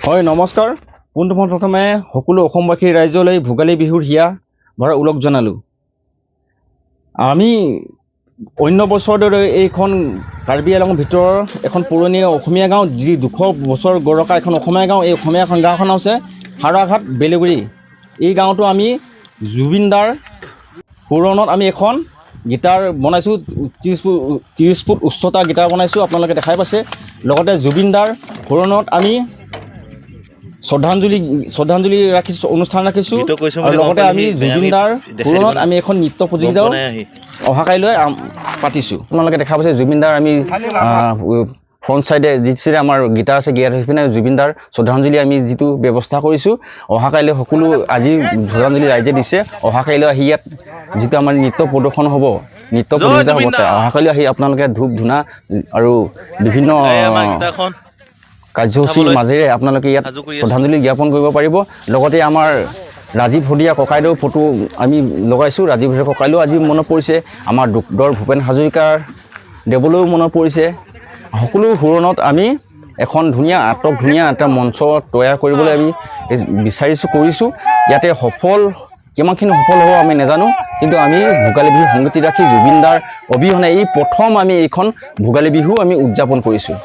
হয় নমস্কাৰ পোনপ্ৰথমে সকলো অসমবাসী ৰাইজলৈ ভোগালী বিহুৰ হিয়া ভৰা ওলগ জনালোঁ। আমি অন্য বছৰৰ দৰে এইখন কাৰ্বি আংলঙৰ ভিতৰৰ এখন পুৰণি অসমীয়া গাঁও, যি 200 বছৰ গৰকা এখন অসমীয়া গাঁও। এই অসমীয়া গাঁওখন হৈছে হাৰাঘাট বেলেগুৰি। এই গাঁৱতো আমি জুবিন দাৰ পুৰণত আমি এখন গীটাৰ বনাইছোঁ, 30 ফুট উচ্চতা গীটাৰ বনাইছোঁ, আপোনালোকে দেখাই পাইছে। লগতে জুবিন দাৰ পুৰণত আমি শ্ৰদ্ধাঞ্জলি ৰাখিছোঁ, অনুষ্ঠান ৰাখিছোঁ। আৰু লগতে আমি জুবিন দাৰ পুৰণত আমি এখন নৃত্য প্ৰতিযোগিতাও অহাকাইলৈ পাতিছোঁ। আপোনালোকে দেখা পাইছে জুবিন দাৰ আমি ফ্ৰণ্ট চাইডে যি চাইডে আমাৰ গীটাৰ আছে, গীটাৰ পিনে জুবিন দাৰ শ্ৰদ্ধাঞ্জলি আমি যিটো ব্যৱস্থা কৰিছোঁ। অহাকাইলৈ সকলো আজি শ্ৰদ্ধাঞ্জলি ৰাইজে দিছে। অহাকাইলৈ আহি ইয়াত যিটো আমাৰ নৃত্য প্ৰদৰ্শন হ'ব, নৃত্য প্ৰতিযোগিতা হ'ব, অহাকাইলৈ আহি আপোনালোকে ধূপ ধূনা আৰু বিভিন্ন কাৰ্যসূচীৰ মাজেৰে আপোনালোকে ইয়াত শ্ৰদ্ধাঞ্জলি জ্ঞাপন কৰিব পাৰিব। লগতে আমাৰ ৰাজীৱ হদিয়া ককাইদেউ ফটো আমি লগাইছোঁ। ৰাজীৱ হদিয়া ককাইদেউ আজি মনত পৰিছে, আমাৰ ডক্টৰ ভূপেন হাজৰিকাৰ দেৱলৈও মনত পৰিছে। সকলো সুৰণত আমি এখন ধুনীয়া এটা মঞ্চ তৈয়াৰ কৰিবলৈ আমি কৰিছোঁ। ইয়াতে কিমানখিনি সফল হ'ব আমি নাজানো, কিন্তু আমি ভোগালী বিহু সংগতি ৰাখি জুবিন দাৰ অবিহনে এই প্ৰথম আমি এইখন ভোগালী বিহু আমি উদযাপন কৰিছোঁ।